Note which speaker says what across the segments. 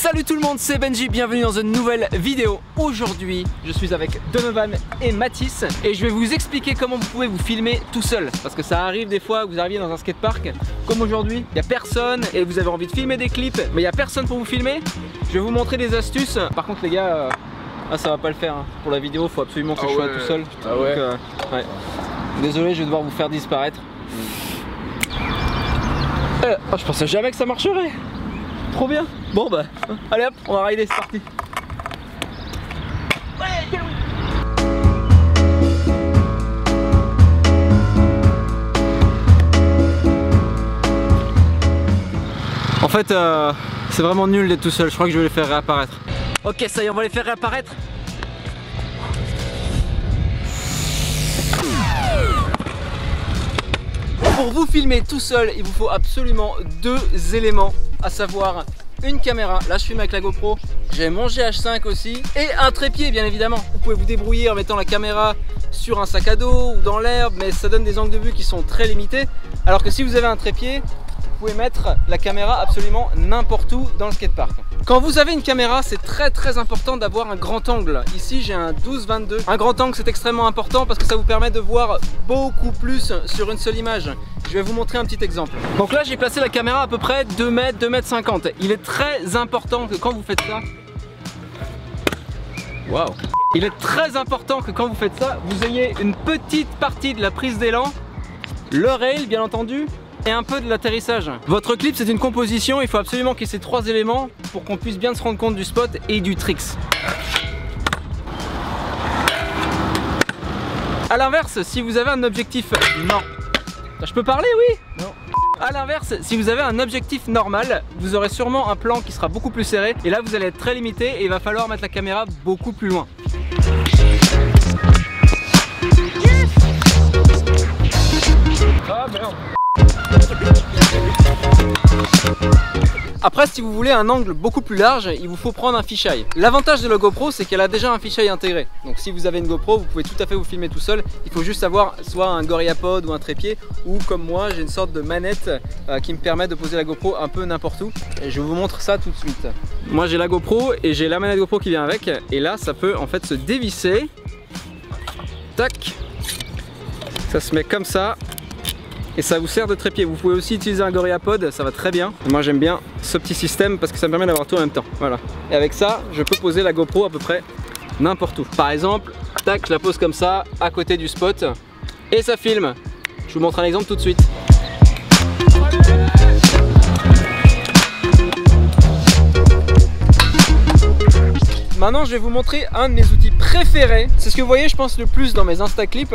Speaker 1: Salut tout le monde, c'est Benji, bienvenue dans une nouvelle vidéo. Aujourd'hui, je suis avec Donovan et Mathis et je vais vous expliquer comment vous pouvez vous filmer tout seul. Parce que ça arrive des fois que vous arriviez dans un skatepark, comme aujourd'hui, il n'y a personne et vous avez envie de filmer des clips, mais il n'y a personne pour vous filmer. Je vais vous montrer des astuces. Par contre les gars, ça va pas le faire hein. Pour la vidéo, il faut absolument que je sois tout seul. Donc, ouais. Désolé, je vais devoir vous faire disparaître. Je pensais jamais que ça marcherait. Trop bien. Bon bah, allez hop, on va rider, c'est parti. En fait, c'est vraiment nul d'être tout seul. Je crois que je vais les faire réapparaître. Ok, ça y est, on va les faire réapparaître. Pour vous filmer tout seul, il vous faut absolument deux éléments, à savoir une caméra. Là je filme avec la GoPro, j'ai mon GH5 aussi, et un trépied bien évidemment. Vous pouvez vous débrouiller en mettant la caméra sur un sac à dos ou dans l'herbe, mais ça donne des angles de vue qui sont très limités. Alors que si vous avez un trépied, vous pouvez mettre la caméra absolument n'importe où dans le skatepark. Quand vous avez une caméra, c'est très important d'avoir un grand angle. Ici j'ai un 12-22. Un grand angle c'est extrêmement important parce que ça vous permet de voir beaucoup plus sur une seule image. Je vais vous montrer un petit exemple. Donc là j'ai placé la caméra à peu près 2 mètres, 2 mètres 50. Il est très important que quand vous faites ça... Waouh! Il est très important que quand vous faites ça, vous ayez une petite partie de la prise d'élan, le rail bien entendu, et un peu de l'atterrissage. Votre clip c'est une composition, il faut absolument qu'il y ait ces 3 éléments pour qu'on puisse bien se rendre compte du spot et du tricks. A l'inverse, si vous avez un objectif... Non. Je peux parler, oui? Non. A l'inverse, si vous avez un objectif normal, vous aurez sûrement un plan qui sera beaucoup plus serré et là vous allez être très limité et il va falloir mettre la caméra beaucoup plus loin. Ah merde. Après, si vous voulez un angle beaucoup plus large, il vous faut prendre un fisheye. L'avantage de la GoPro, c'est qu'elle a déjà un fisheye intégré. Donc si vous avez une GoPro, vous pouvez tout à fait vous filmer tout seul. Il faut juste avoir soit un GorillaPod ou un trépied, ou comme moi, j'ai une sorte de manette qui me permet de poser la GoPro un peu n'importe où. Et je vous montre ça tout de suite. Moi j'ai la GoPro et j'ai la manette GoPro qui vient avec. Et là, ça peut en fait se dévisser. Tac. Ça se met comme ça. Et ça vous sert de trépied. Vous pouvez aussi utiliser un GorillaPod, ça va très bien. Moi j'aime bien ce petit système parce que ça me permet d'avoir tout en même temps. Voilà. Et avec ça, je peux poser la GoPro à peu près n'importe où. Par exemple, tac, je la pose comme ça, à côté du spot. Et ça filme. Je vous montre un exemple tout de suite. Maintenant, je vais vous montrer un de mes outils préférés. C'est ce que vous voyez, je pense, le plus dans mes Instaclips.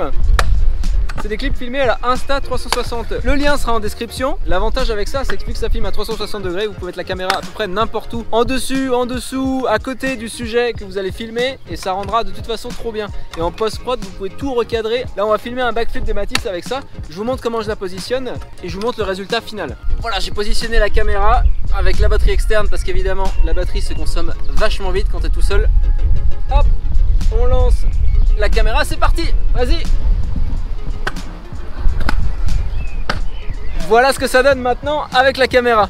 Speaker 1: C'est des clips filmés à la Insta360. Le lien sera en description. L'avantage avec ça, c'est que ça filme à 360 degrés. Vous pouvez mettre la caméra à peu près n'importe où. En dessus, en dessous, à côté du sujet que vous allez filmer. Et ça rendra de toute façon trop bien. Et en post-prod, vous pouvez tout recadrer. Là, on va filmer un backflip de Mathis avec ça. Je vous montre comment je la positionne. Et je vous montre le résultat final. Voilà, j'ai positionné la caméra avec la batterie externe. Parce qu'évidemment, la batterie se consomme vachement vite quand tu es tout seul. Hop, on lance la caméra. C'est parti, vas-y. Voilà ce que ça donne maintenant avec la caméra.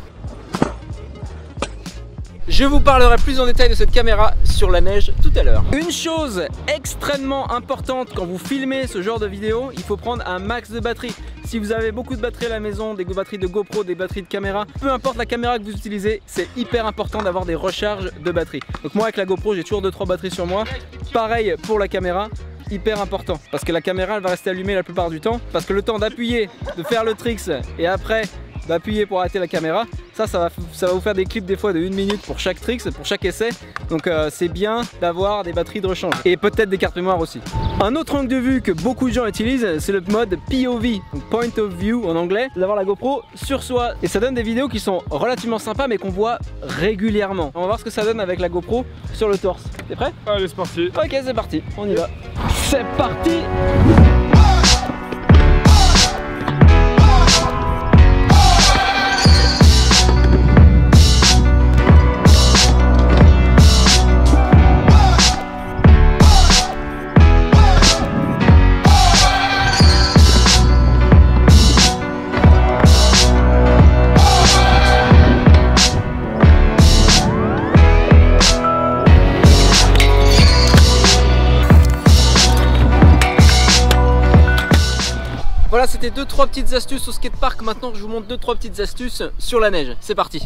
Speaker 1: Je vous parlerai plus en détail de cette caméra sur la neige tout à l'heure. Une chose extrêmement importante quand vous filmez ce genre de vidéo, il faut prendre un max de batterie. Si vous avez beaucoup de batteries à la maison, des batteries de GoPro, des batteries de caméra, peu importe la caméra que vous utilisez, c'est hyper important d'avoir des recharges de batterie. Donc moi avec la GoPro, j'ai toujours 2-3 batteries sur moi. Pareil pour la caméra. Hyper important parce que la caméra elle va rester allumée la plupart du temps parce que le temps d'appuyer, de faire le tricks et après d'appuyer pour arrêter la caméra, ça va vous faire des clips des fois de 1 minute pour chaque tricks, pour chaque essai. Donc c'est bien d'avoir des batteries de rechange et peut-être des cartes mémoire aussi. Un autre angle de vue que beaucoup de gens utilisent, c'est le mode POV, donc Point of View en anglais, d'avoir la GoPro sur soi et ça donne des vidéos qui sont relativement sympas mais qu'on voit régulièrement. On va voir ce que ça donne avec la GoPro sur le torse. T'es prêt?
Speaker 2: Allez, c'est parti.
Speaker 1: Ok, c'est parti, on y va. C'est parti! c'était 2-3 petites astuces au skatepark. Maintenant je vous montre 2-3 petites astuces sur la neige. C'est parti.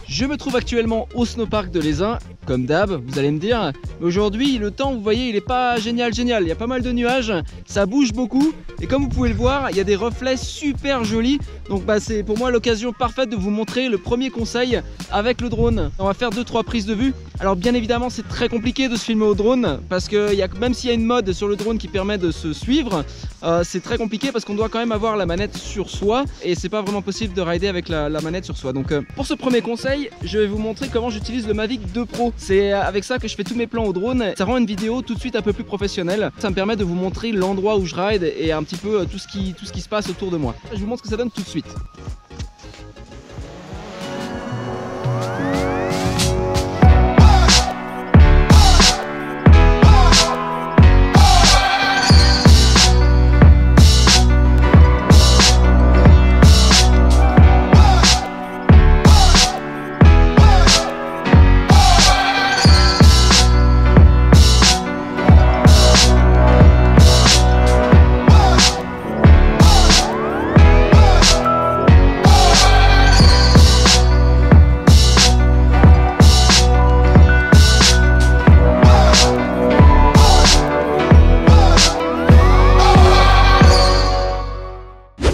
Speaker 1: Je me trouve actuellement au snowpark de l'Aisin, comme d'hab, vous allez me dire. Mais aujourd'hui, le temps, vous voyez, il est pas génial. Il y a pas mal de nuages, ça bouge beaucoup. Et comme vous pouvez le voir, il y a des reflets super jolis. Donc c'est pour moi l'occasion parfaite de vous montrer le premier conseil avec le drone. On va faire 2-3 prises de vue. Alors bien évidemment, c'est très compliqué de se filmer au drone parce que même s'il y a une mode sur le drone qui permet de se suivre, c'est très compliqué parce qu'on doit quand même avoir la manette sur soi et c'est pas vraiment possible de rider avec la manette sur soi. Donc pour ce premier conseil, je vais vous montrer comment j'utilise le Mavic 2 Pro. C'est avec ça que je fais tous mes plans au drone. Ça rend une vidéo tout de suite un peu plus professionnelle. Ça me permet de vous montrer l'endroit où je ride et un petit peu tout ce qui se passe autour de moi. Je vous montre ce que ça donne tout de suite.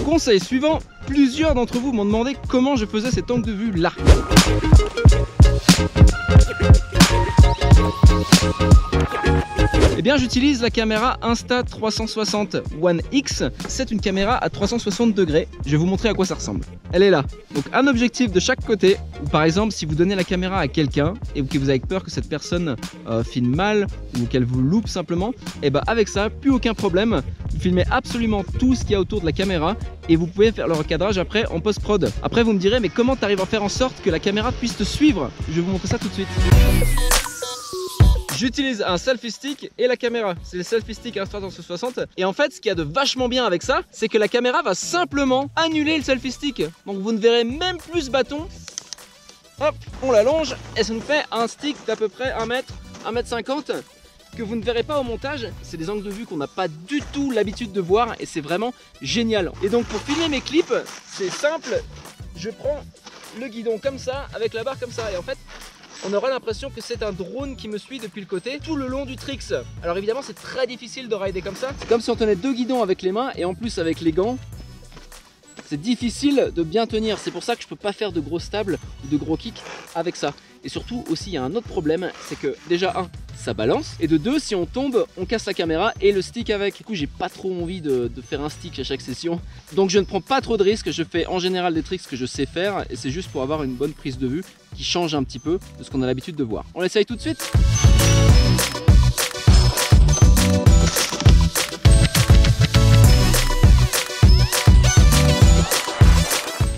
Speaker 1: Conseil suivant, plusieurs d'entre vous m'ont demandé comment je faisais cet angle de vue là. Eh bien j'utilise la caméra Insta360 One X. C'est une caméra à 360 degrés. Je vais vous montrer à quoi ça ressemble. Elle est là. Donc un objectif de chaque côté. Ou par exemple si vous donnez la caméra à quelqu'un et que vous avez peur que cette personne filme mal ou qu'elle vous loupe simplement, et bien avec ça, plus aucun problème. Vous filmez absolument tout ce qu'il y a autour de la caméra et vous pouvez faire le recadrage après en post-prod. Après vous me direz mais comment tu arrives à faire en sorte que la caméra puisse te suivre? Je vais vous montrer ça tout de suite. J'utilise un selfie stick et la caméra. C'est le selfie stick Insta360. Et en fait, ce qu'il y a de vachement bien avec ça, c'est que la caméra va simplement annuler le selfie stick. Donc vous ne verrez même plus ce bâton. Hop, on l'allonge et ça nous fait un stick d'à peu près 1 mètre, 1m50 que vous ne verrez pas au montage. C'est des angles de vue qu'on n'a pas du tout l'habitude de voir et c'est vraiment génial. Et donc pour filmer mes clips, c'est simple. Je prends le guidon comme ça, avec la barre comme ça. Et en fait, on aura l'impression que c'est un drone qui me suit depuis le côté tout le long du tricks. Alors évidemment c'est très difficile de rider comme ça. C'est comme si on tenait 2 guidons avec les mains et en plus avec les gants. C'est difficile de bien tenir. C'est pour ça que je peux pas faire de gros stables ou de gros kicks avec ça. Et surtout aussi il y a un autre problème, c'est que déjà ça balance et de 2 si on tombe on casse la caméra et le stick avec. Du coup j'ai pas trop envie de faire un stick à chaque session. Donc je ne prends pas trop de risques, je fais en général des tricks que je sais faire et c'est juste pour avoir une bonne prise de vue qui change un petit peu de ce qu'on a l'habitude de voir. On l'essaye tout de suite.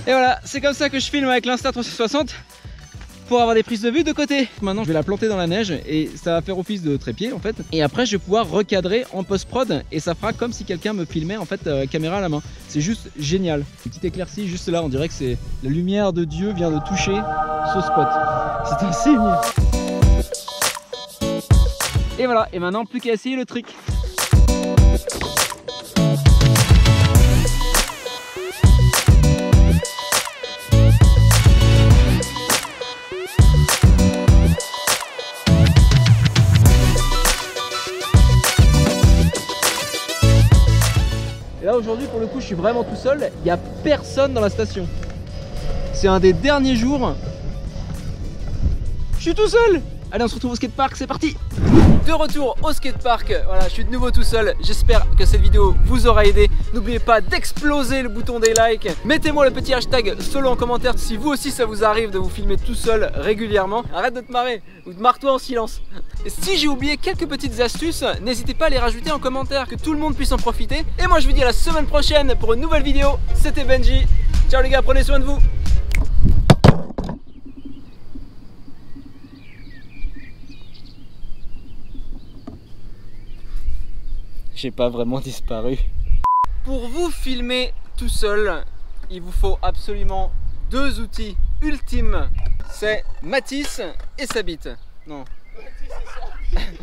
Speaker 1: Et voilà, c'est comme ça que je filme avec l'Insta360 pour avoir des prises de vue de côté. Maintenant je vais la planter dans la neige et ça va faire office de trépied en fait. Et après je vais pouvoir recadrer en post-prod et ça fera comme si quelqu'un me filmait en fait caméra à la main. C'est juste génial. Une petite éclaircie juste là, on dirait que c'est la lumière de Dieu vient de toucher ce spot. C'est un signe. Et voilà, et maintenant plus qu'à essayer le trick. Et là aujourd'hui pour le coup je suis vraiment tout seul, il n'y a personne dans la station. C'est un des derniers jours. Je suis tout seul. Allez on se retrouve au skatepark, c'est parti. De retour au skatepark, voilà je suis de nouveau tout seul. J'espère que cette vidéo vous aura aidé. N'oubliez pas d'exploser le bouton des likes. Mettez-moi le petit hashtag solo en commentaire si vous aussi ça vous arrive de vous filmer tout seul régulièrement. Arrête de te marrer ou marre-toi en silence. Et si j'ai oublié quelques petites astuces, n'hésitez pas à les rajouter en commentaire, que tout le monde puisse en profiter. Et moi je vous dis à la semaine prochaine pour une nouvelle vidéo. C'était Benji. Ciao les gars, prenez soin de vous. J'ai pas vraiment disparu. Pour vous filmer tout seul, il vous faut absolument 2 outils ultimes. C'est Matisse et sa bite. Non. Matisse et sa bite.